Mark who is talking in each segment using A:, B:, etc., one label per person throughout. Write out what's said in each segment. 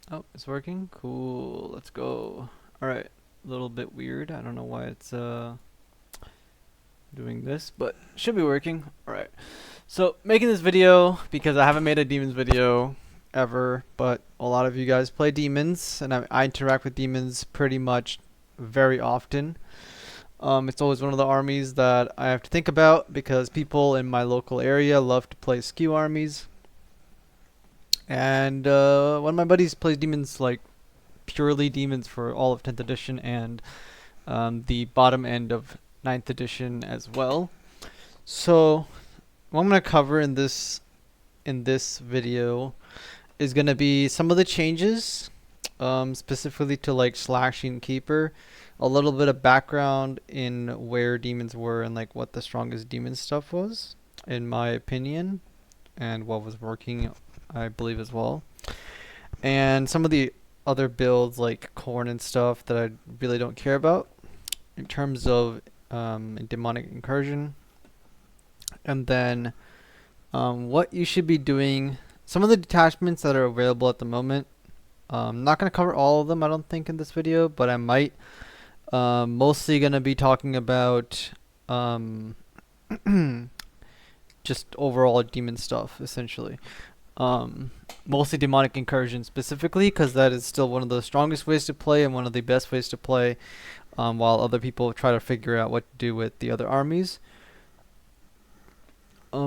A: Oh, it's working? Cool. Let's go. Alright. A little bit weird. I don't know why it's doing this, but should be working. Alright. So, making this video because I haven't made a demons video ever, but a lot of you guys play demons, and I interact with demons pretty much very often. It's always one of the armies that I have to think about because people in my local area love to play skew armies. And one of my buddies plays demons, like purely demons for all of 10th edition and the bottom end of 9th edition as well. So what I'm going to cover in this video is going to be some of the changes, specifically to like slashing keeper, a little bit of background in where demons were and like what the strongest demon stuff was, in my opinion, and what was working, I believe, as well. And some of the other builds like corn and stuff that I really don't care about in terms of demonic incursion. And then what you should be doing. Some of the detachments that are available at the moment. I'm not going to cover all of them, I don't think, in this video, but I might. Mostly going to be talking about just overall demon stuff, essentially. Mostly demonic incursion specifically, because that is still one of the strongest ways to play and one of the best ways to play, while other people try to figure out what to do with the other armies.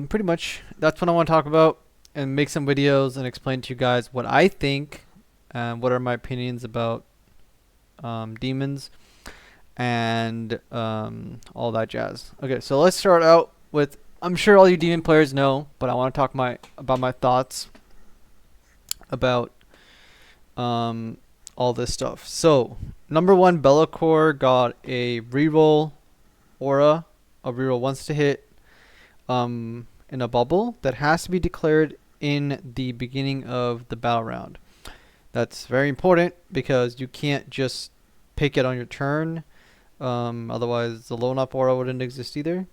A: Pretty much that's what I want to talk about and make some videos and explain to you guys what I think and what are my opinions about demons and all that jazz. Okay, so let's start out with, I'm sure all you demon players know, but I want to talk about my thoughts about all this stuff. So, number one, Bellacore got a reroll aura, a reroll once to hit, in a bubble that has to be declared in the beginning of the battle round. That's very important because you can't just pick it on your turn. Otherwise, the lone up aura wouldn't exist either.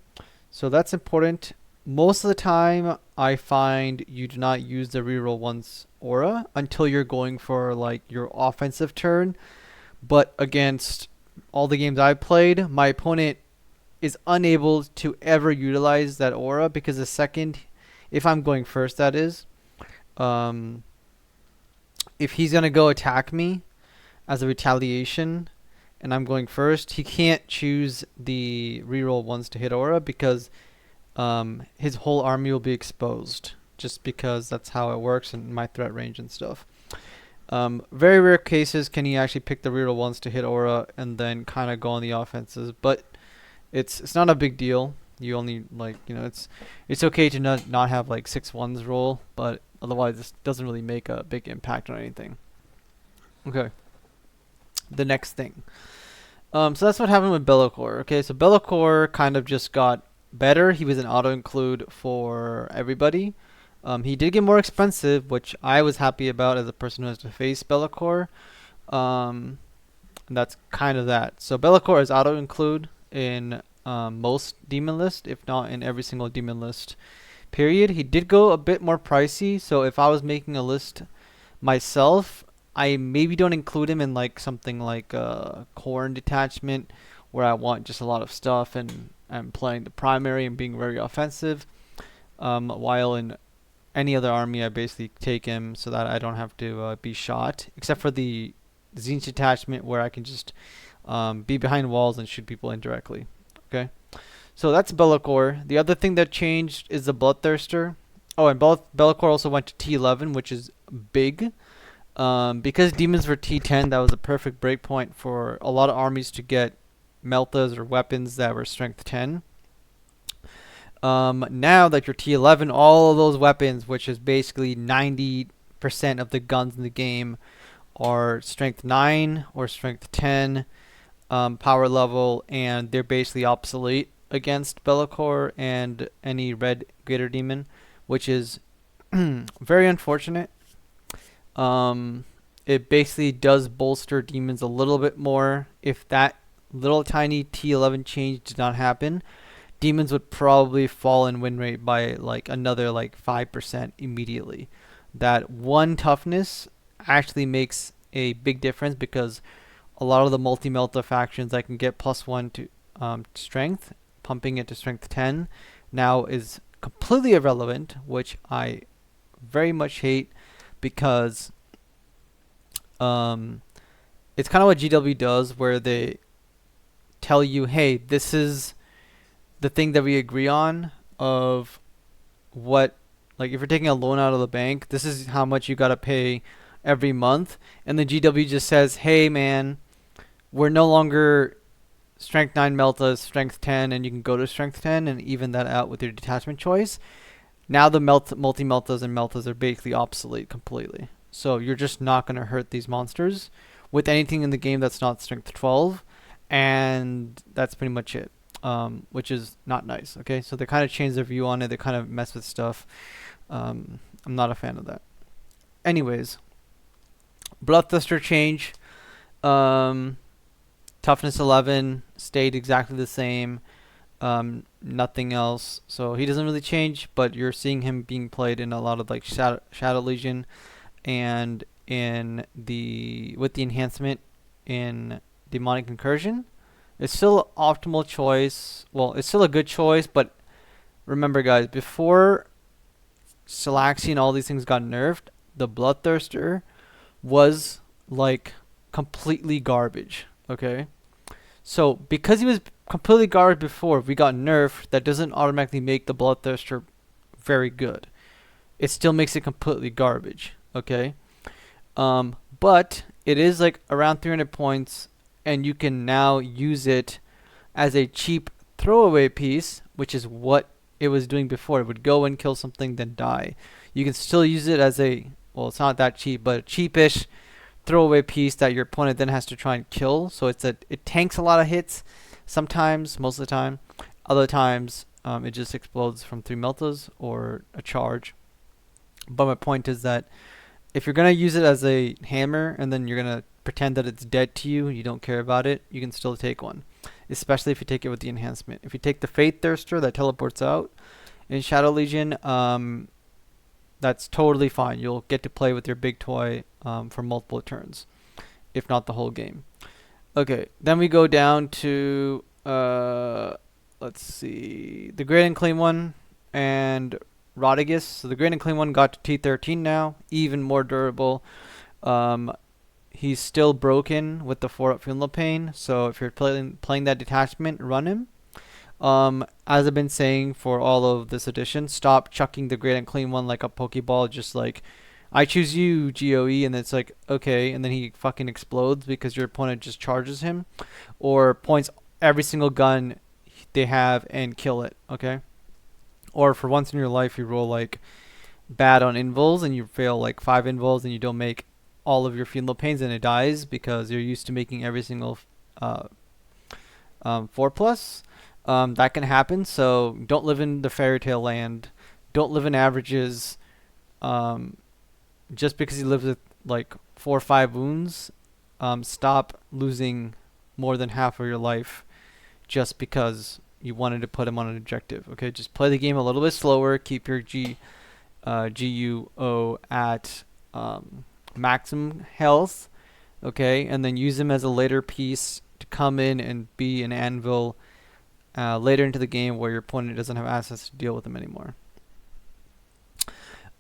A: So that's important. Most of the time, I find you do not use the reroll once aura until you're going for like your offensive turn. But against all the games I've played, my opponent is unable to ever utilize that aura because the second, if I'm going first, that is, um, if he's gonna go attack me as a retaliation, and I'm going first, he can't choose the reroll once to hit aura because his whole army will be exposed just because that's how it works in my threat range and stuff. Very rare cases can he actually pick the reroll once to hit aura and then kind of go on the offenses, but it's not a big deal. You only it's okay to not have like 6 1s roll, but otherwise this doesn't really make a big impact on anything. Okay. The next thing. So that's what happened with Bellacore. Okay, so Bellacore kind of just got better. He was an auto include for everybody. He did get more expensive, which I was happy about as a person who has to face Bellacore. And that's kind of that. So Bellacore is auto include in most demon list, if not in every single demon list. Period. He did go a bit more pricey, so if I was making a list myself, I maybe don't include him in like something like a corn detachment where I want just a lot of stuff and I'm playing the primary and being very offensive. While in any other army, I basically take him so that I don't have to be shot, except for the Zenith detachment where I can just be behind walls and shoot people indirectly. Okay, so that's Bellacore. The other thing that changed is the Bloodthirster. Oh, and Bellacore also went to T11, which is big. Because demons were T10, that was a perfect breakpoint for a lot of armies to get meltas or weapons that were strength 10. Now that you're T11, all of those weapons, which is basically 90% of the guns in the game, are strength 9 or strength 10 power level, and they're basically obsolete against Bellacore and any red greater demon, which is very unfortunate. It basically does bolster demons a little bit more. If that little tiny T11 change did not happen, demons would probably fall in win rate by like another like 5% immediately. That one toughness actually makes a big difference, because a lot of the multi-melta factions that can get +1 to strength, pumping it to strength 10, now is completely irrelevant, which I very much hate, because it's kind of what GW does, where they tell you, hey, this is the thing that we agree on of what, like if you're taking a loan out of the bank, this is how much you got to pay every month. And the GW just says, hey man, we're no longer strength 9 melta, strength 10, and you can go to strength 10 and even that out with your detachment choice. Now the multi-meltas and meltas are basically obsolete completely. So you're just not going to hurt these monsters with anything in the game that's not strength 12. And that's pretty much it, which is not nice. Okay, so they kind of change their view on it. They kind of mess with stuff. I'm not a fan of that. Anyways, Bloodthirster change. Toughness 11 stayed exactly the same. Nothing else. So he doesn't really change, but you're seeing him being played in a lot of like Shadow Legion, and in the with the enhancement in Demonic Incursion. It's still an optimal choice. Well, it's still a good choice, but remember guys, before Salaxi and all these things got nerfed, the Bloodthirster was like completely garbage. Okay? So because he was completely garbage before we got nerfed, that doesn't automatically make the Bloodthirster very good. It still makes it completely garbage. Okay? But it is like around 300 points, and you can now use it as a cheap throwaway piece, which is what it was doing before. It would go and kill something, then die. You can still use it as a, well, it's not that cheap, but a cheapish throwaway piece that your opponent then has to try and kill. So it tanks a lot of hits sometimes, most of the time. Other times, it just explodes from 3 meltas or a charge. But my point is that if you're going to use it as a hammer and then you're going to pretend that it's dead to you, you don't care about it, you can still take one. Especially if you take it with the enhancement. If you take the Fate Thirster that teleports out in Shadow Legion, that's totally fine. You'll get to play with your big toy for multiple turns, if not the whole game. Okay, then we go down to, let's see, the Great and Clean one and Rodigus. So the Great and Clean one got to T13 now, even more durable. He's still broken with the 4-up Funeral Pain, so if you're playing that detachment, run him. As I've been saying for all of this edition, stop chucking the Great and Clean one like a Pokeball, just like, I choose you, GOE, and it's like, okay, and then he fucking explodes because your opponent just charges him, or points every single gun they have and kill it, okay? Or for once in your life, you roll like bad on invuls and you fail like 5 invuls and you don't make all of your Funeral Pains and it dies because you're used to making every single 4+. That can happen, so don't live in the fairy tale land. Don't live in averages. Just because you live with like 4 or 5 wounds, stop losing more than half of your life just because you wanted to put him on an objective. Okay, just play the game a little bit slower. Keep your GUO at maximum health. Okay, and then use him as a later piece to come in and be an anvil later into the game where your opponent doesn't have access to deal with him anymore.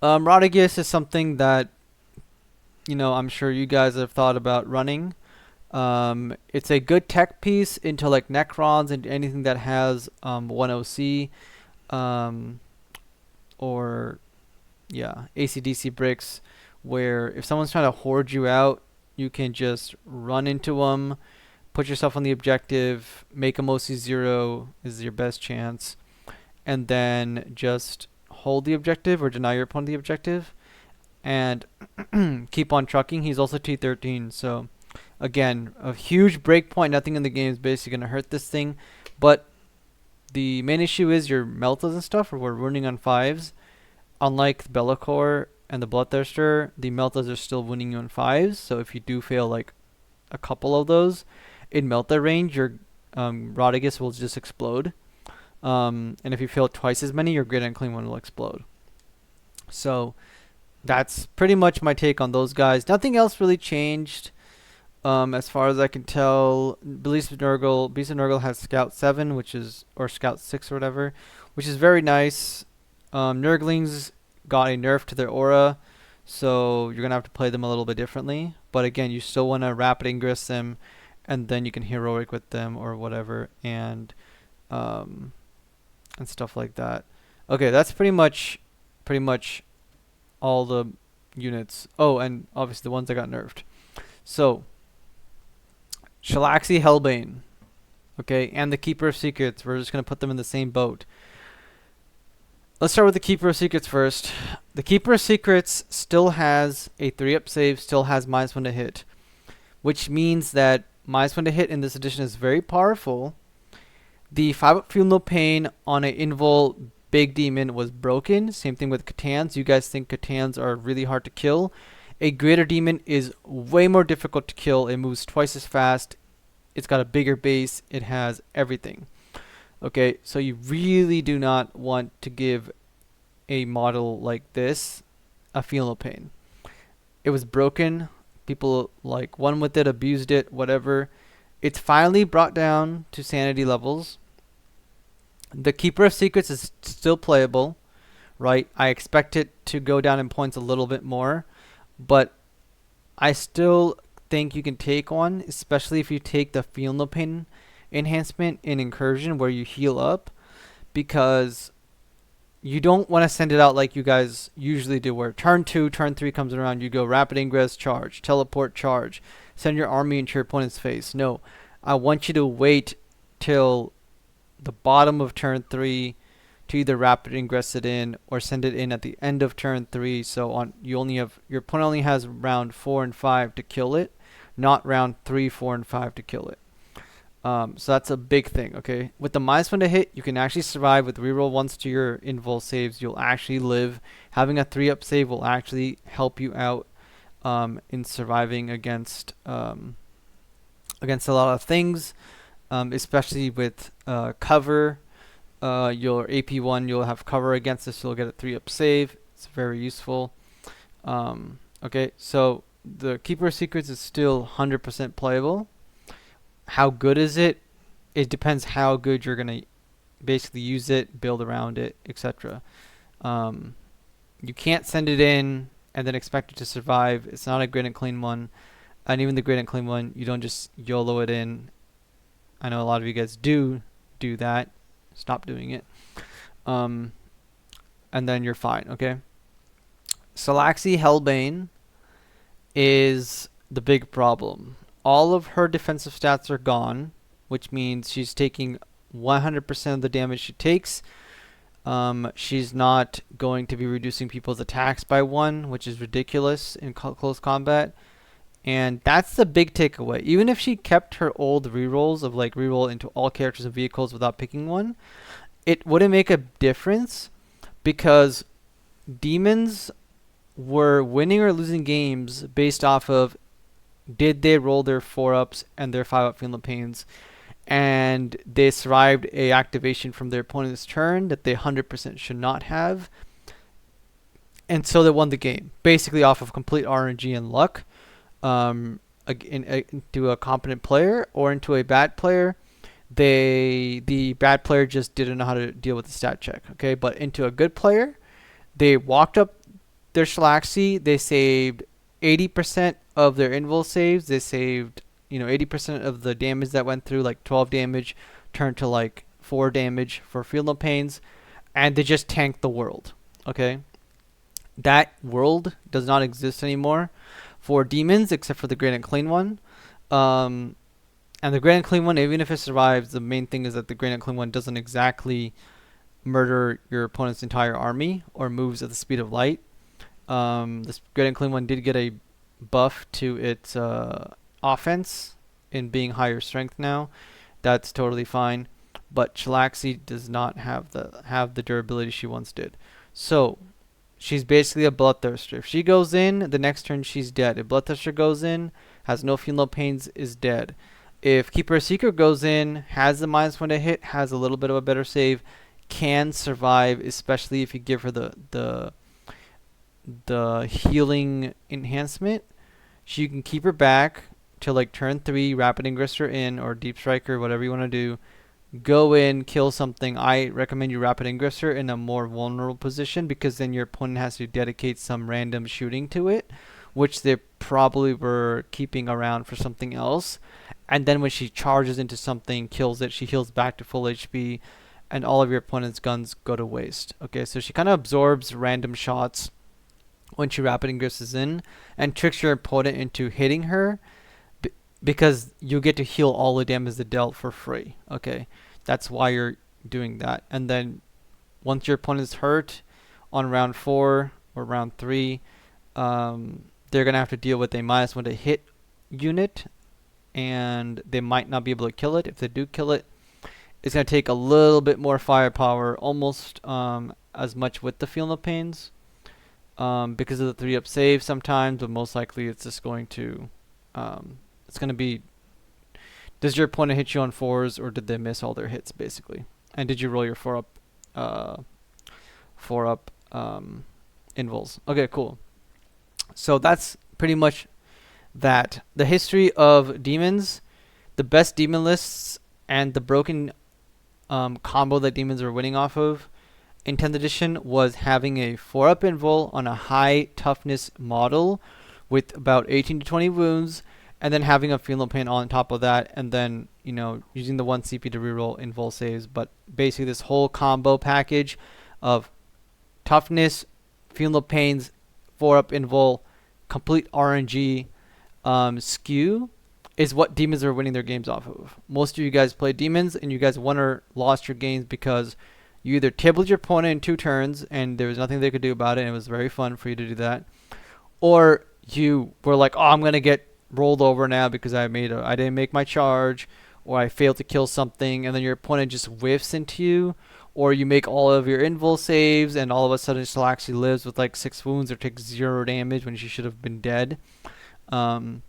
A: Rodigus is something that, you know, I'm sure you guys have thought about running. It's a good tech piece into like Necrons and anything that has 1 OC, or yeah, ACDC bricks, where if someone's trying to hoard you out, you can just run into them, put yourself on the objective, make them OC 0 is your best chance, and then just hold the objective or deny your opponent the objective and keep on trucking. He's also T13, so again, a huge breakpoint. Nothing in the game is basically going to hurt this thing, but the main issue is your meltas and stuff, or we're running on 5s. Unlike Bellacore and the Bloodthirster, the meltas are still winning you on 5s, so if you do fail like a couple of those in melta range, your Rodigus will just explode. And if you fail twice as many, your Great and Clean one will explode. So That's pretty much my take on those guys. Nothing else really changed. As far as I can tell, Beast of Nurgle has Scout 7, which is, or Scout 6 or whatever, which is very nice. Nurglings got a nerf to their aura, so you're gonna have to play them a little bit differently. But again, you still want to rapid ingress them, and then you can heroic with them or whatever, um, and stuff like that. Okay, that's pretty much all the units. Oh, and obviously the ones that got nerfed. So, Shalaxi Hellbane, okay, and the Keeper of Secrets. We're just going to put them in the same boat. Let's start with the Keeper of Secrets first. The Keeper of Secrets still has a 3-up save, still has -1 to hit, which means that -1 to hit in this edition is very powerful. The 5-up Feel No Pain on an Invul Big Demon was broken. Same thing with Catans. You guys think Catans are really hard to kill. A Greater Demon is way more difficult to kill. It moves twice as fast. It's got a bigger base. It has everything. Okay, so you really do not want to give a model like this a Feel No Pain. It was broken. People like won with it, abused it, whatever. It's finally brought down to sanity levels. The Keeper of Secrets is still playable, right? I expect it to go down in points a little bit more, but I still think you can take one, especially if you take the Feel No Pain enhancement in Incursion where you heal up, because you don't want to send it out like you guys usually do, where turn 2, turn 3 comes around, you go rapid ingress, charge, teleport, charge, send your army into your opponent's face. No, I want you to wait till the bottom of turn 3 to either rapid ingress it in or send it in at the end of turn 3. So on your opponent only has round 4 and 5 to kill it, not round 3, 4, and 5 to kill it. So that's a big thing, okay? With the -1 to hit, you can actually survive with reroll once to your invul saves. You'll actually live. Having a 3-up save will actually help you out in surviving against a lot of things, especially with cover. Your AP1, you'll have cover against this, so you'll get a 3-up save. It's very useful. Okay, so the Keeper of Secrets is still 100% playable. How good is it? It depends how good you're going to basically use it, build around it, etc. You can't send it in and then expect it to survive. It's not a grid and clean one. And even the grid and clean one, you don't just YOLO it in. I know a lot of you guys do that. Stop doing it. And then you're fine, okay? Salaxi Hellbane is the big problem. All of her defensive stats are gone, which means she's taking 100% of the damage she takes. She's not going to be reducing people's attacks by 1, which is ridiculous in close combat. And that's the big takeaway. Even if she kept her old rerolls of like reroll into all characters and vehicles without picking one, it wouldn't make a difference, because demons were winning or losing games based off of did they roll their 4-ups and their 5-up Feel No Pains, and they survived a activation from their opponent's turn that they 100% should not have, and so they won the game basically off of complete RNG and luck, into a competent player or into a bad player. The bad player just didn't know how to deal with the stat check, okay? But into a good player, they walked up their Shalaxi, they saved 80% of their invul saves. They saved, 80% of the damage that went through, like 12 damage turned to like 4 damage for Feel No Pains, and they just tanked the world, okay? That world does not exist anymore for demons except for the Great and Clean one. And the Great and Clean one, even if it survives, the main thing is that the Great and Clean one doesn't exactly murder your opponent's entire army or moves at the speed of light. This Great and Clean one did get a buff to its offense in being higher strength now. That's totally fine. But Chilaxi does not have the durability she once did. So she's basically a Bloodthirster. If she goes in, the next turn she's dead. If Bloodthirster goes in, has no Feel No Pains, is dead. If Keeper of Secret goes in, has the -1 to hit, has a little bit of a better save, can survive, especially if you give her the the healing enhancement. So you can keep her back till like turn 3, Rapid Ingress her in, or Deep Striker, whatever you want to do. Go in, kill something. I recommend you Rapid Ingress her in a more vulnerable position, because then your opponent has to dedicate some random shooting to it, which they probably were keeping around for something else. And then when she charges into something, kills it, she heals back to full HP, and all of your opponent's guns go to waste. Okay, so she kind of absorbs random shots when she Rapid Ingresses in, and tricks your opponent into hitting her, because you get to heal all the damage they dealt for free. Okay, that's why you're doing that. And then once your opponent's hurt on round 4 or round 3, they're gonna have to deal with a -1 to hit unit, and they might not be able to kill it. If they do kill it, it's gonna take a little bit more firepower, almost as much with the Feel No Pains, because of the 3-up save sometimes, but most likely it's just going to it's going to be, does your opponent hit you on 4s, or did they miss all their hits, basically? And did you roll your 4-up invuls? Okay, cool. So that's pretty much that. The history of demons, the best demon lists, and the broken combo that demons are winning off of in 10th edition was having a 4-up invul on a high toughness model with about 18 to 20 wounds, and then having a Feel No Pain on top of that, and then, you know, using the 1 CP to reroll invul saves. But basically this whole combo package of toughness, Feel No Pains, 4-up invul, complete RNG skew is what demons are winning their games off of. Most of you guys play demons, and you guys won or lost your games because you either tabled your opponent in 2 turns and there was nothing they could do about it, and it was very fun for you to do that, or you were like, oh, I'm gonna get rolled over now because I didn't make my charge, or I failed to kill something, and then your opponent just whiffs into you, or you make all of your invul saves and all of a sudden she actually lives with like 6 wounds or takes 0 damage when she should have been dead. And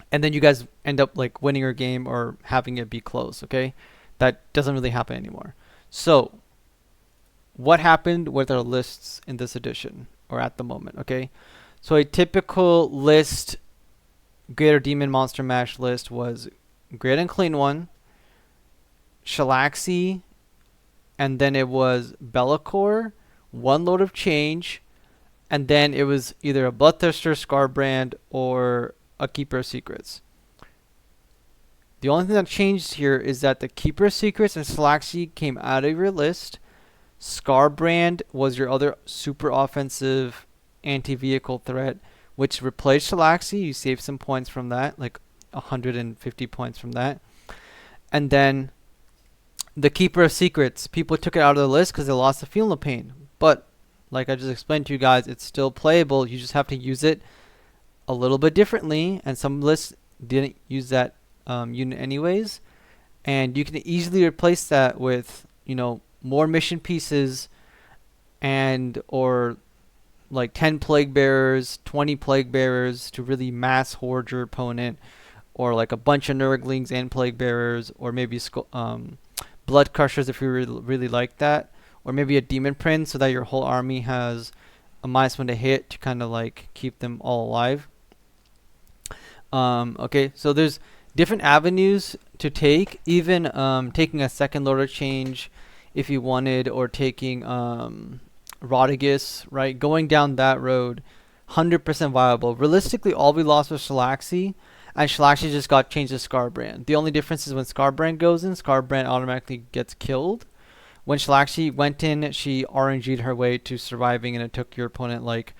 A: then you guys end up like winning your game or having it be close. Okay, that doesn't really happen anymore. So what happened with our lists in this edition, or at the moment? Okay, so a typical list, Greater Demon Monster Mash list, was Great and Clean One, Shalaxi, and then it was Be'lakor, one Lord of Change, and then it was either a Bloodthirster, Scarbrand, or a Keeper of Secrets. The only thing that changed here is that the Keeper of Secrets and Shalaxi came out of your list. Scarbrand was your other super offensive anti-vehicle threat, which replaced Shalaxi. You saved some points from that, like 150 points from that. And then the Keeper of Secrets, people took it out of the list because they lost the Feel No Pain. But like I just explained to you guys, it's still playable. You just have to use it a little bit differently, and some lists didn't use that unit anyways. And you can easily replace that with, you know, more mission pieces, and or like 10 Plague Bearers, 20 Plague Bearers to really mass horde your opponent, or like a bunch of Nurglings and Plague Bearers, or maybe Blood Crushers if you really like that, or maybe a Demon Prince so that your whole army has a -1 to hit to kind of like keep them all alive. Okay, so there's different avenues to take, even taking a second Lord of Change if you wanted, or taking Rodigus, right? Going down that road, 100% viable. Realistically, all we lost was Shalaxi, and Shalaxi just got changed to Scarbrand. The only difference is when Scarbrand goes in, Scarbrand automatically gets killed. When Shalaxi went in, she RNG'd her way to surviving, and it took your opponent like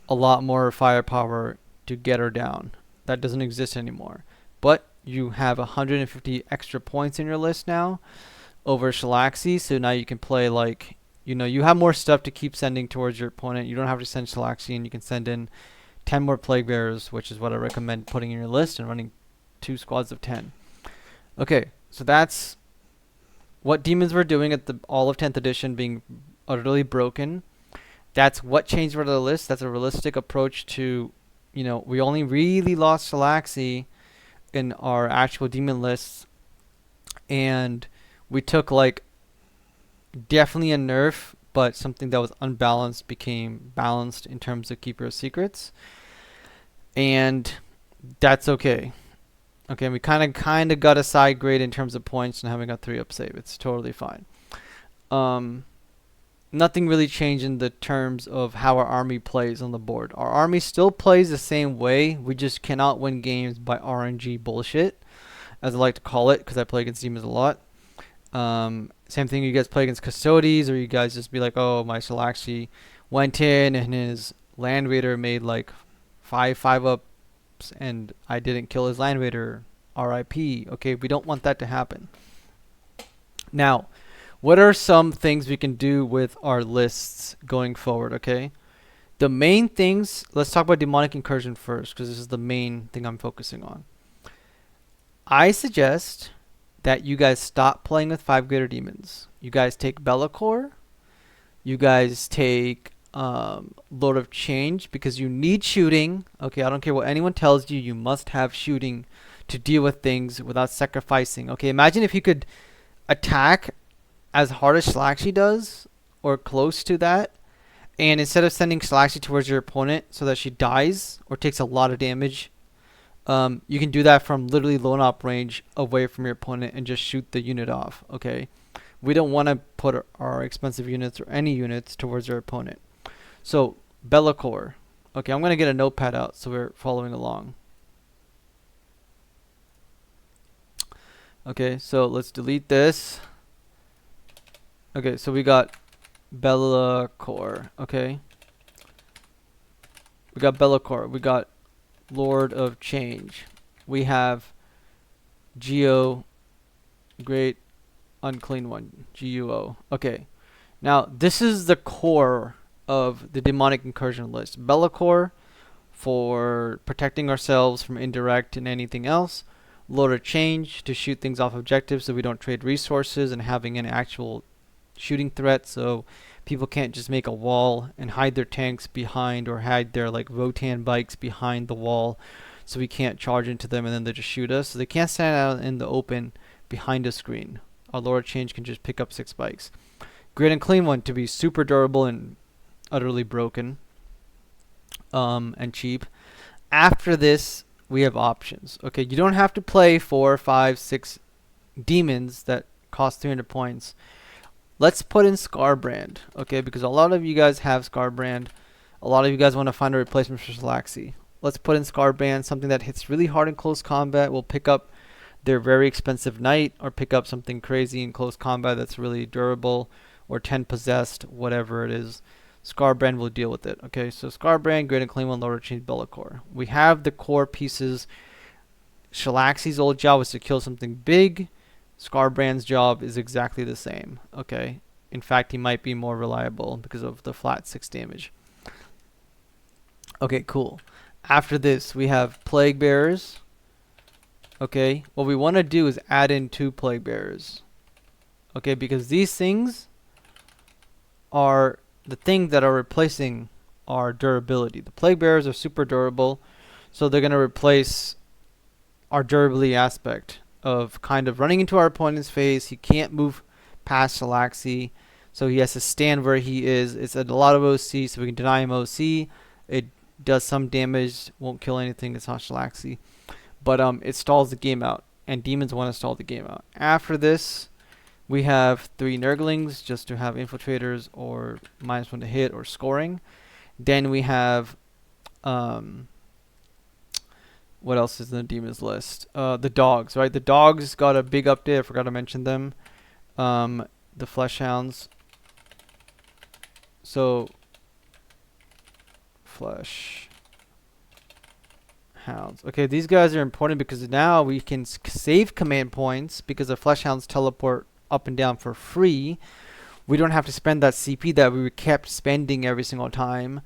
A: a lot more firepower to get her down. That doesn't exist anymore. But you have 150 extra points in your list now over Shalaxi, so now you can play like, you know, you have more stuff to keep sending towards your opponent. You don't have to send Shalaxi, and you can send in 10 more Plague Bearers, which is what I recommend putting in your list, and running 2 squads of 10. Okay, so that's what demons were doing at the all of 10th edition, being utterly broken. That's what changed for the list. That's a realistic approach to, you know, we only really lost Shalaxi in our actual demon lists, and we took like definitely a nerf but something that was unbalanced became balanced in terms of Keeper of Secrets, and that's okay. Okay, we kind of got a side grade in terms of points and having a 3-up save. It's totally fine. Um, Nothing really changed in the terms of how our army plays on the board. Our army still plays the same way. We just cannot win games by RNG bullshit, as I like to call it, because I play against demons a lot. Same thing, you guys play against Custodes, or you guys just be like, oh, my Shalaxi went in and his Land Raider made like 5-5-ups and I didn't kill his Land Raider. RIP. Okay, we don't want that to happen. Now, what are some things we can do with our lists going forward, okay? The main things, let's talk about Demonic Incursion first, because this is the main thing I'm focusing on. I suggest that you guys stop playing with 5 greater demons. You guys take Be'lakor. You guys take Lord of Change, because you need shooting. Okay, I don't care what anyone tells you. You must have shooting to deal with things without sacrificing. Okay, imagine if you could attack as hard as Shalaxi does, or close to that, and instead of sending Shalaxi towards your opponent so that she dies or takes a lot of damage, you can do that from literally low enough range away from your opponent and just shoot the unit off. Okay, we don't want to put our expensive units or any units towards our opponent. So Be'lakor. Okay, I'm gonna get a notepad out so we're following along. Okay, so let's delete this. Okay, so we got Be'lakor. Okay, we got Be'lakor. We got Lord of Change. We have Geo, Great Unclean One, GUO. Okay, now this is the core of the Demonic Incursion list. Be'lakor for protecting ourselves from indirect and anything else. Lord of Change to shoot things off objectives so we don't trade resources and having an actual shooting threat, so people can't just make a wall and hide their tanks behind, or hide their like Votan bikes behind the wall so we can't charge into them and then they just shoot us. So they can't stand out in the open behind a screen. Our Lord of Change can just pick up 6 bikes. Great and Clean One to be super durable and utterly broken and cheap. After this, we have options. Okay, you don't have to play 4, 5, 6 demons that cost 300 points. Let's put in Scarbrand, okay, because a lot of you guys have Scarbrand. A lot of you guys want to find a replacement for Shalaxi. Let's put in Scarbrand, something that hits really hard in close combat. We'll pick up their very expensive knight, or pick up something crazy in close combat that's really durable, or 10 possessed, whatever it is. Scarbrand will deal with it. Okay, so Scarbrand, Great and Clean One, Lord of Change, Be'lakor. We have the core pieces. Shalaxi's old job was to kill something big. Scarbrand's job is exactly the same. Okay, in fact, he might be more reliable because of the flat 6 damage. Okay, cool. After this, we have Plague Bearers. Okay, what we want to do is add in 2 Plague Bearers. Okay, because these things are the things that are replacing our durability. The Plague Bearers are super durable, so they're going to replace our durability aspect of kind of running into our opponent's face. He can't move past Shalaxi, so he has to stand where he is. It's a lot of OC, so we can deny him OC. It does some damage, won't kill anything. It's not Shalaxi, but it stalls the game out, and demons want to stall the game out. After this, we have 3 Nurglings just to have infiltrators or -1 to hit or scoring. Then we have what else is in the demons list? The dogs, right? The dogs got a big update. I forgot to mention them. The flesh hounds. So flesh hounds. Okay, these guys are important because now we can save command points because the flesh hounds teleport up and down for free. We don't have to spend that CP that we kept spending every single time,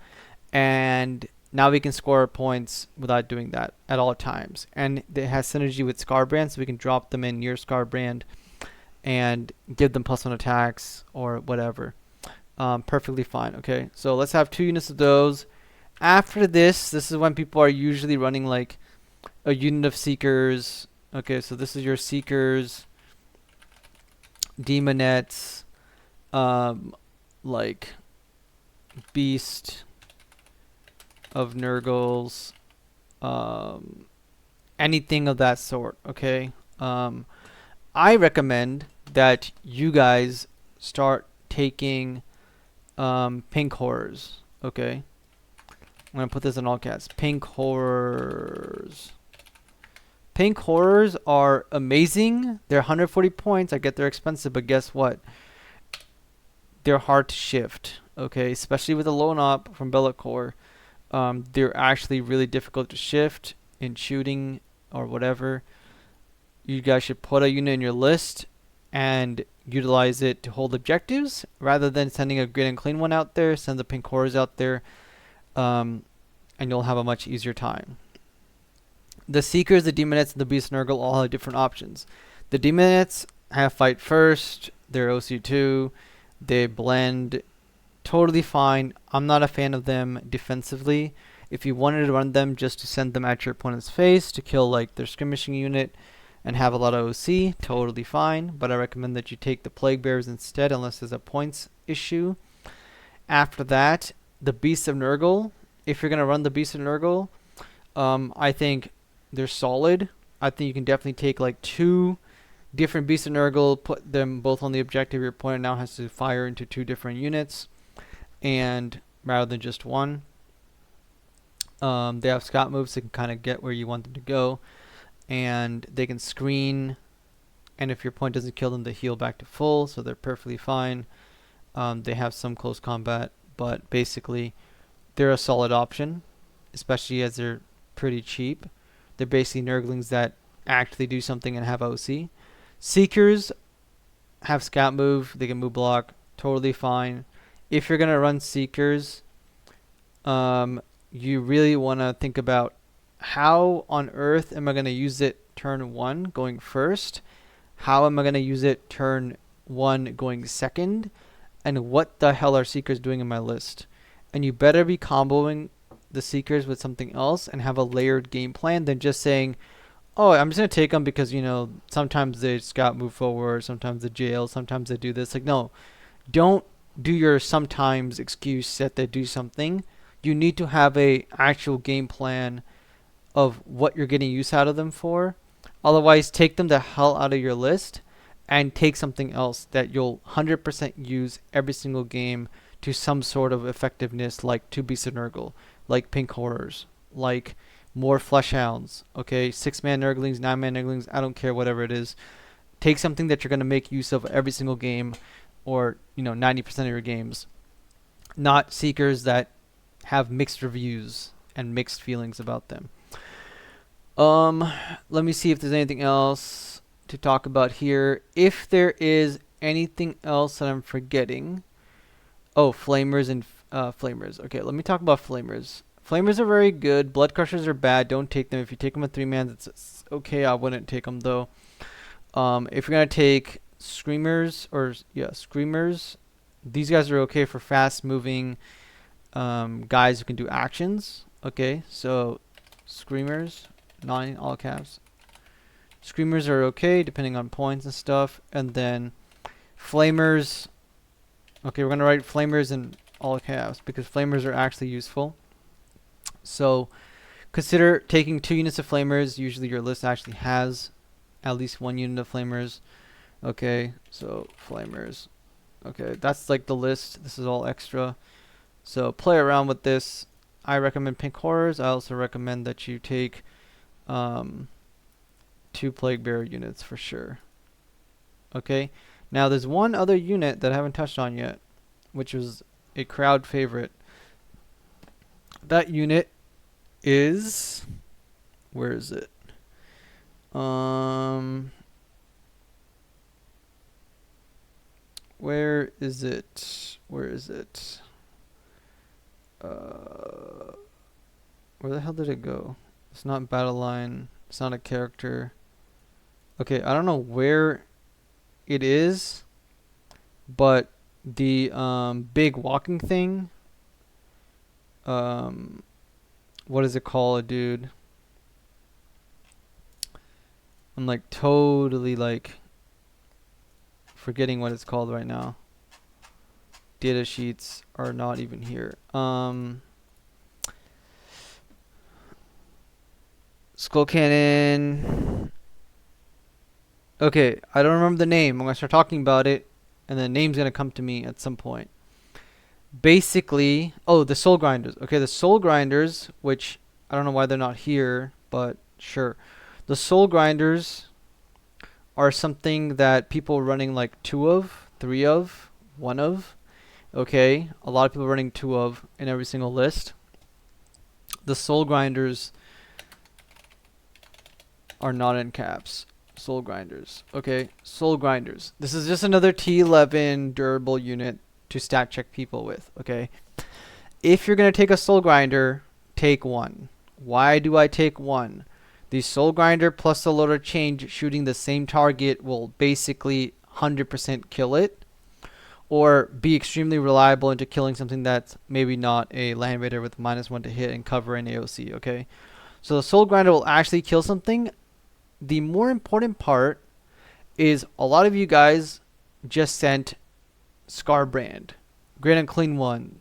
A: and now we can score points without doing that at all times. And it has synergy with Scarbrand, so we can drop them in near Scarbrand and give them +1 attacks or whatever. Perfectly fine. Okay, so let's have 2 units of those. After this is when people are usually running like a unit of Seekers. Okay, so this is your Seekers, Demonettes, like Beast of Nurgles, anything of that sort. Okay. I recommend that you guys start taking pink horrors. Okay. I'm gonna put this in all caps. Pink horrors. Pink horrors are amazing. They're 140 points. I get they're expensive, but guess what? They're hard to shift. Okay, especially with a lone op from Bellacore. They're actually really difficult to shift in shooting or whatever. You guys should put a unit in your list and utilize it to hold objectives rather than sending a grid and clean one out there. Send the pink horrors out there, and you'll have a much easier time. The Seekers, the Demonettes, and the Beast Nurgle all have different options. The Demonettes have fight first. They're OC2. They blend totally fine. I'm not a fan of them defensively. If you wanted to run them just to send them at your opponent's face to kill like their skirmishing unit and have a lot of OC, totally fine. But I recommend that you take the Plague Bearers instead unless there's a points issue. After that, the Beasts of Nurgle. If you're going to run the Beasts of Nurgle, I think they're solid. I think you can definitely take like 2 different Beasts of Nurgle, put them both on the objective. Your opponent now has to fire into 2 different units, and rather than just one. They have scout moves that can kind of get where you want them to go, and they can screen, and if your opponent doesn't kill them, they heal back to full, so they're perfectly fine. They have some close combat, but basically they're a solid option, especially as they're pretty cheap. They're basically Nurglings that actually do something and have OC. Seekers have scout move. They can move block. Totally fine. If you're going to run Seekers, you really want to think about how on earth am I going to use it turn 1 going first? How am I going to use it turn 1 going second? And what the hell are Seekers doing in my list? And you better be comboing the Seekers with something else and have a layered game plan than just saying, oh, I'm just going to take them because, you know, sometimes they scout move forward, sometimes they jail, sometimes they do this. Like, no, don't do your sometimes excuse that they do something. You need to have a actual game plan of what you're getting use out of them for. Otherwise, take them the hell out of your list and take something else that you'll 100% use every single game to some sort of effectiveness, like 2 Beasts of Nurgle, like Pink Horrors, like more Fleshhounds, okay? 6-man Nurglings, 9-man Nurglings, I don't care, whatever it is. Take something that you're going to make use of every single game, or, you know, 90% of your games. Not Seekers that have mixed reviews and mixed feelings about them. Let me see if there's anything else to talk about here. If there is anything else that I'm forgetting. Oh, Flamers and Flamers. Okay, let me talk about Flamers. Flamers are very good. Blood Crushers are bad. Don't take them. If you take them with 3-man, it's okay. I wouldn't take them though. If you're gonna take Screamers Screamers, these guys are okay for fast moving guys who can do actions. Okay, so Screamers, 9 all caps. Screamers are okay depending on points and stuff, and then Flamers. Okay, we're gonna write Flamers in all caps because Flamers are actually useful. So consider taking 2 units of Flamers. Usually your list actually has at least 1 unit of Flamers. Okay, so Flamers. Okay, that's like the list. This is all extra. So play around with this. I recommend Pink Horrors. I also recommend that you take 2 Plague Bearer units for sure. Okay, now there's one other unit that I haven't touched on yet, which was a crowd favorite. That unit is, where is it? Where is it? Where is it? Where the hell did it go? It's not battle line. It's not a character. Okay, I don't know where it is, but the big walking thing. What is it called, dude? I'm like totally like forgetting what it's called right now. data sheets are not even here. Skull Cannon. Okay, I don't remember the name. I'm gonna start talking about it, and the name's gonna come to me at some point. Basically, oh, the Soul Grinders. Okay, the Soul Grinders, which I don't know why they're not here, but sure. The Soul Grinders are something that people running like 2 of, 3 of, 1 of. Okay, a lot of people running 2 of in every single list. The Soul Grinders are not in caps. Soul Grinders. Okay, Soul Grinders. This is just another T11 durable unit to stat check people with. Okay, if you're going to take a Soul Grinder, take 1. Why do I take 1? The Soul Grinder plus the loader change shooting the same target will basically 100% kill it, or be extremely reliable into killing something that's maybe not a Land Raider with -1 to hit and cover in AOC, okay? So the Soul Grinder will actually kill something. The more important part is a lot of you guys just sent Scarbrand, Great Unclean One,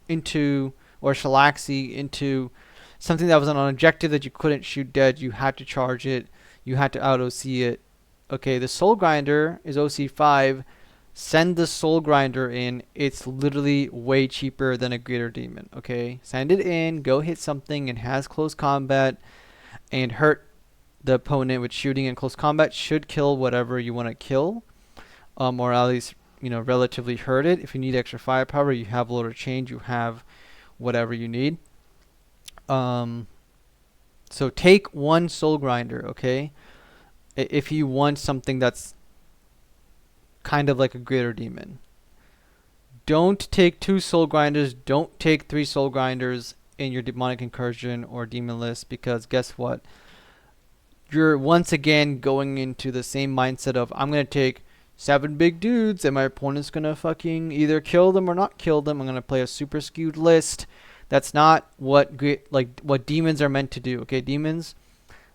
A: into, or Shalaxi into something that was on an objective that you couldn't shoot dead. You had to charge it. You had to out OC it. Okay, the Soul Grinder is OC5. Send the Soul Grinder in. It's literally way cheaper than a Greater Demon. Okay, send it in. Go hit something and has close combat and hurt the opponent with shooting in close combat. Should kill whatever you want to kill, or at least relatively hurt it. If you need extra firepower, you have loader change. You have whatever you need. So take 1 Soul Grinder, okay? If you want something that's kind of like a Greater Demon. Don't take 2 Soul Grinders. Don't take 3 Soul Grinders in your Demonic Incursion or Demon list, because guess what? You're once again going into the same mindset of, I'm going to take 7 big dudes and my opponent's going to fucking either kill them or not kill them. I'm going to play a super skewed list. That's not what what demons are meant to do. Okay, demons,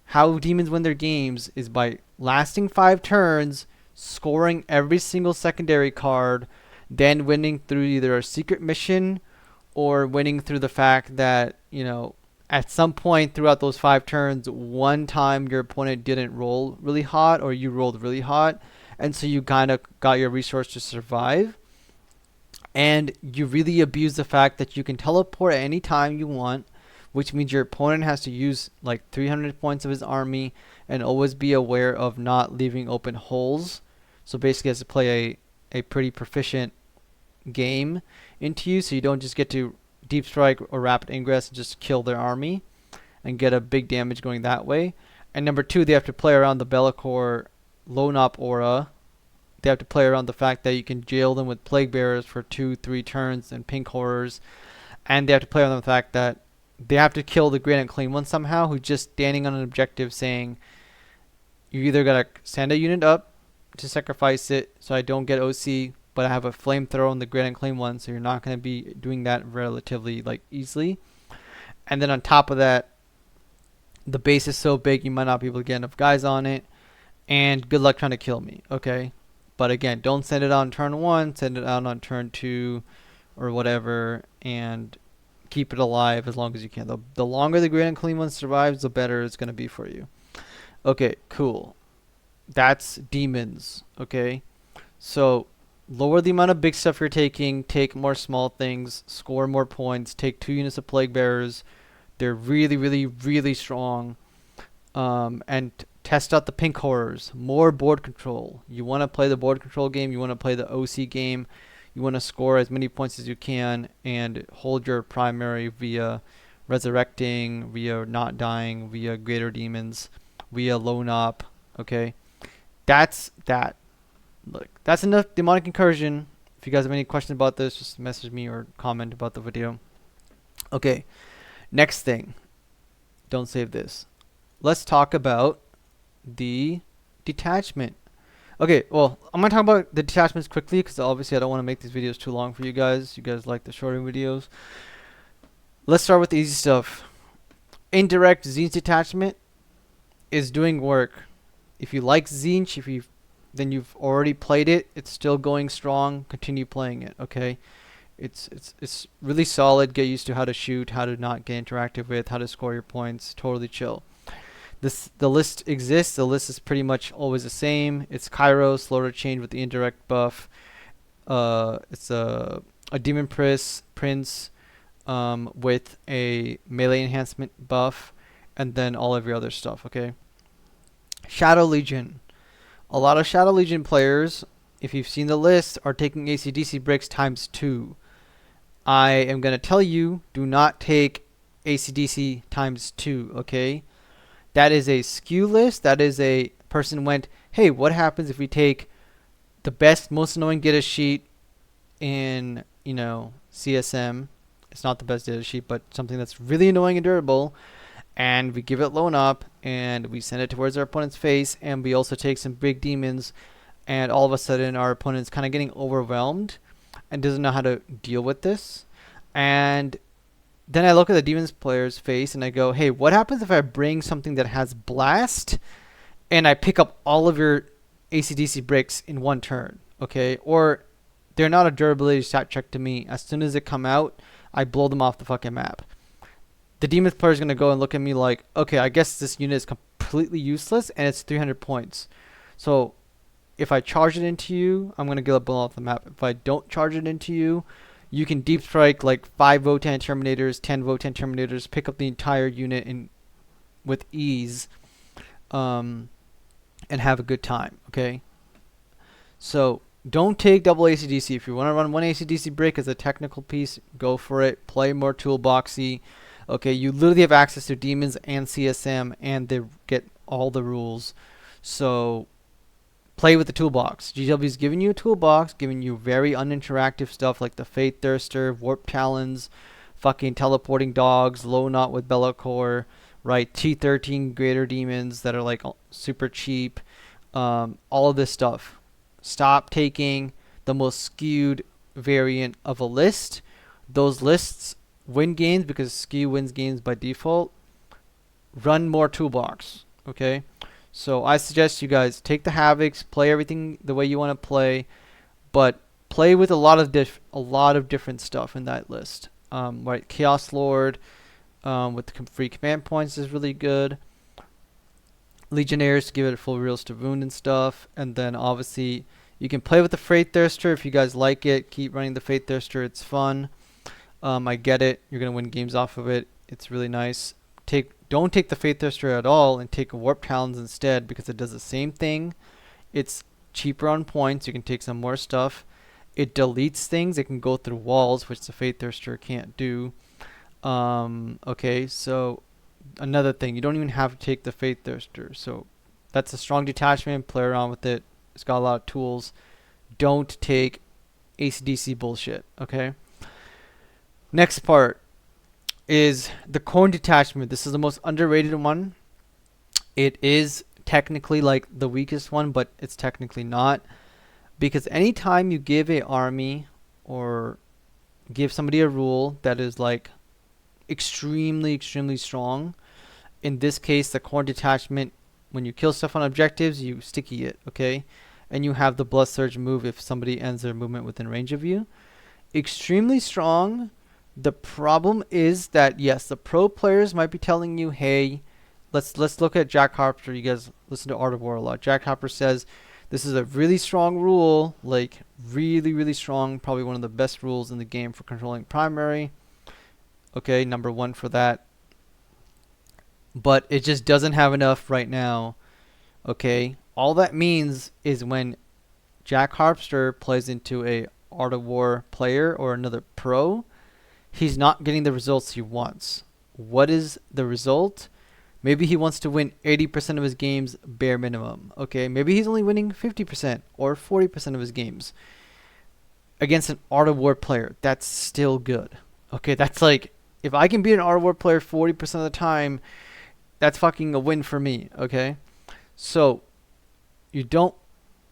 A: how demons win their games is by lasting 5 turns, scoring every single secondary card, then winning through either a secret mission or winning through the fact that, at some point throughout those 5 turns, one time your opponent didn't roll really hot or you rolled really hot, and so you kind of got your resource to survive. And you really abuse the fact that you can teleport at any time you want, which means your opponent has to use like 300 points of his army and always be aware of not leaving open holes. So basically has to play a pretty proficient game into you, so you don't just get to deep strike or rapid ingress and just kill their army and get a big damage going that way. And number 2, they have to play around the Be'lakor Lone Op aura. They have to play around the fact that you can jail them with Plague Bearers for 2-3 turns and Pink Horrors. And they have to play around the fact that they have to kill the Great Unclean One somehow, who's just standing on an objective saying, you either gotta send a unit up to sacrifice it so I don't get OC, but I have a flamethrower on the Great Unclean One, so you're not going to be doing that relatively easily. And then on top of that, the base is so big you might not be able to get enough guys on it, and good luck trying to kill me, okay? But again, don't send it on turn 1, send it out on turn 2 or whatever, and keep it alive as long as you can. The longer the Great Unclean One survives, the better it's going to be for you. Okay, cool. That's demons, okay? So lower the amount of big stuff you're taking, take more small things, score more points, take 2 units of Plague Bearers. They're really, really, really strong. And test out the Pink Horrors. More board control. You want to play the board control game. You want to play the OC game. You want to score as many points as you can and hold your primary via resurrecting, via not dying, via Greater Demons, via Lone Op. Okay? That's that. Look, that's enough Demonic Incursion. If you guys have any questions about this, just message me or comment about the video. Okay, next thing. Don't save this. Let's talk about the detachment. Okay, well, I'm going to talk about the detachments quickly because obviously I don't want to make these videos too long for you guys. You guys like the shorter videos. Let's start with the easy stuff. Indirect Tzeentch detachment is doing work. If you like Tzeentch, if you then you've already played it. It's still going strong. Continue playing it. Okay. It's really solid. Get used to how to shoot, how to not get interactive with, how to score your points. Totally chill. The list exists. The list is pretty much always the same. It's Kairos, Slaughter Change with the indirect buff. It's a Demon Prince with a melee enhancement buff, and then all of your other stuff. Okay. Shadow Legion. A lot of Shadow Legion players, if you've seen the list, are taking AC/DC bricks times 2. I am going to tell you, do not take AC/DC times 2, okay? That is a skew list. That is a person went, hey, what happens if we take the best, most annoying data sheet in, CSM? It's not the best data sheet, but something that's really annoying and durable. And we give it loan up, and we send it towards our opponent's face, and we also take some big demons, and all of a sudden our opponent's kind of getting overwhelmed and doesn't know how to deal with this. And then I look at the demons player's face and I go, hey, what happens if I bring something that has blast and I pick up all of your AC/DC bricks in one turn? Okay, or they're not a durability stat check to me. As soon as they come out, I blow them off the fucking map. The demons player is going to go and look at me like, okay, I guess this unit is completely useless and it's 300 points. So if I charge it into you, I'm going to get blown off the map. If I don't charge it into you, you can deep strike like 5 Votan Terminators, 10 Votan Terminators, pick up the entire unit with ease, and have a good time, okay? So don't take double AC/DC. If you want to run one AC/DC brick as a technical piece, go for it. Play more toolboxy. Okay, you literally have access to demons and CSM, and they get all the rules. So play with the toolbox. GW's giving you a toolbox, giving you very uninteractive stuff like the Fate Thirster, Warp Talons, fucking teleporting dogs, low knot with Bellacore, right? T13 greater demons that are like super cheap. All of this stuff. Stop taking the most skewed variant of a list. Those lists win games because skew wins games by default. Run more toolbox, okay? So I suggest you guys take the Havocs, play everything the way you want to play, but play with a lot of different stuff in that list. Right, Chaos Lord with the free command points is really good. Legionnaires to give it full reels to wound and stuff, and then obviously you can play with the Fate Thirster if you guys like it. Keep running the Fate Thirster; it's fun. I get it. You're gonna win games off of it. It's really nice. Don't take the Fate Thirster at all and take Warp Talons instead because it does the same thing. It's cheaper on points. You can take some more stuff. It deletes things. It can go through walls, which the Fate Thirster can't do. Okay, so another thing, you don't even have to take the Fate Thirster. So that's a strong detachment. Play around with it. It's got a lot of tools. Don't take AC/DC bullshit. Okay. Next part is the Corn detachment. This is the most underrated one. It is technically like the weakest one, but it's technically not, because anytime you give a army or give somebody a rule that is like extremely strong, in this case the Corn detachment, when you kill stuff on objectives, you sticky it, okay? And you have the Blood Surge move if somebody ends their movement within range of you. Extremely strong. The problem is that, yes, the pro players might be telling you, hey, let's look at Jack Harper. You guys listen to Art of War a lot. Jack Harper says this is a really strong rule, like really strong, probably one of the best rules in the game for controlling primary. Okay, number 1 for that. But it just doesn't have enough right now. Okay, all that means is when Jack Harpster plays into a Art of War player or another pro, he's not getting the results he wants. What is the result? Maybe he wants to win 80% of his games bare minimum. Okay, maybe he's only winning 50% or 40% of his games against an Art of War player. That's still good. Okay, that's like, if I can beat an Art of War player 40% of the time, that's fucking a win for me. Okay, so you don't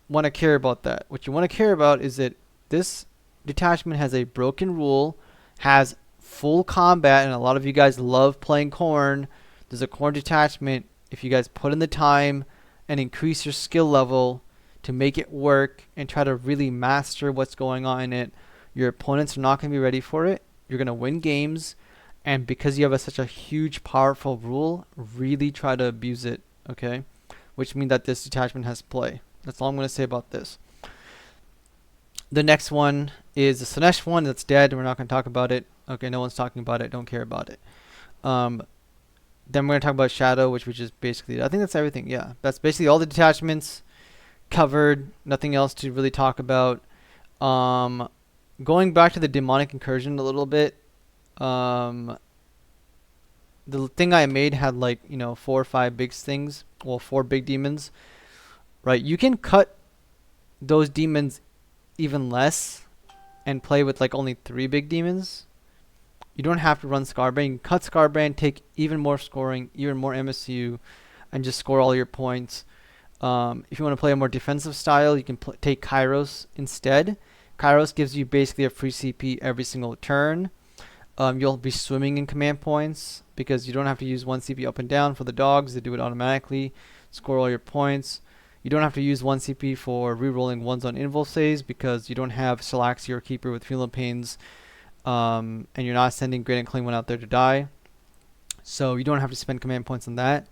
A: want to care about that. What you want to care about is that this detachment has a broken rule, has full combat, and a lot of you guys love playing Corn. There's a Corn detachment. If you guys put in the time and increase your skill level to make it work and try to really master what's going on in it, your opponents are not going to be ready for it. You're going to win games. And because you have such a huge, powerful rule, really try to abuse it, okay? Which means that this detachment has play. That's all I'm going to say about this. The next one is the Slanesh one. That's dead. We're not going to talk about it. Okay, no one's talking about it. Don't care about it. Then we're going to talk about Shadow, which is basically, I think that's everything. Yeah, that's basically all the detachments covered. Nothing else to really talk about. Going back to the demonic incursion a little bit. The thing I made had like, 4 or 5 big things. Well, 4 big demons. Right? You can cut those demons even less and play with like only 3 big demons. You don't have to run Scarbrand. You can cut Scarbrand, take even more scoring, even more MSU, and just score all your points. If you want to play a more defensive style, you can take Kairos instead. Kairos gives you basically a free CP every single turn. You'll be swimming in command points because you don't have to use 1 CP up and down for the dogs. They do it automatically. Score all your points. You don't have to use 1 CP for rerolling ones on invul saves because you don't have Shalaxi or Keeper with Pains. And you're not sending Great Unclean One out there to die. So you don't have to spend command points on that.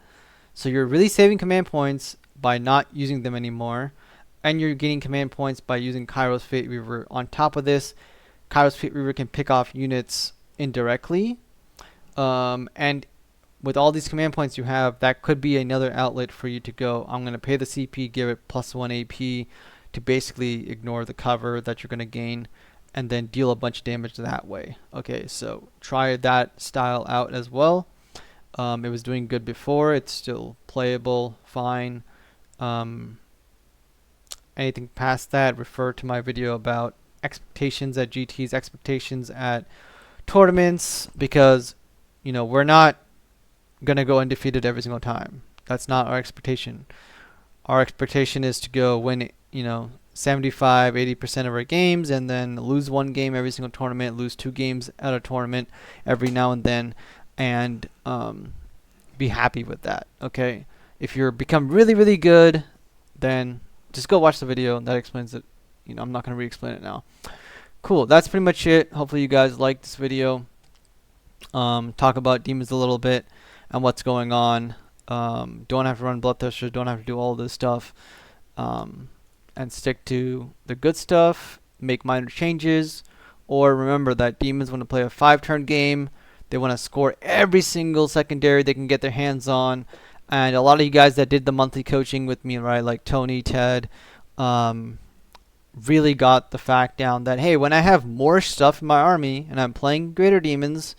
A: So you're really saving command points by not using them anymore. And you're gaining command points by using Kairos Fate Reaver. On top of this, Kairos Fate Reaver can pick off units indirectly. And with all these command points you have, that could be another outlet for you to go, I'm going to pay the CP, give it +1 AP to basically ignore the cover that you're going to gain, and then deal a bunch of damage that way. Okay, so try that style out as well. It was doing good before. It's still playable, fine. Anything past that, refer to my video about expectations at GTs, expectations at tournaments, because, we're not going to go undefeated every single time. That's not our expectation. Our expectation is to go win, 75, 80% of our games, and then lose 1 game every single tournament, lose 2 games at a tournament every now and then, and be happy with that. Okay, if you're become really, really good, then just go watch the video. That explains it. I'm not going to re-explain it now. Cool, that's pretty much it. Hopefully you guys liked this video. Talk about demons a little bit and what's going on. Don't have to run bloodthirsters, don't have to do all this stuff. And stick to the good stuff, make minor changes, or remember that demons want to play a 5-turn game. They want to score every single secondary they can get their hands on. And a lot of you guys that did the monthly coaching with me, right, like Tony, Ted, really got the fact down that, hey, when I have more stuff in my army and I'm playing greater demons,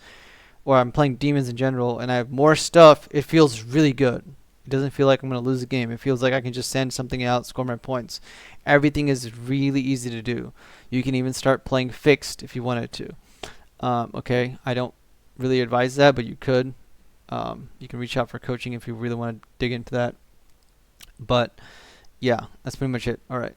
A: or I'm playing demons in general, and I have more stuff, it feels really good. It doesn't feel like I'm going to lose a game. It feels like I can just send something out, score my points. Everything is really easy to do. You can even start playing fixed if you wanted to. Okay, I don't really advise that, but you could. You can reach out for coaching if you really want to dig into that. But yeah, that's pretty much it. All right.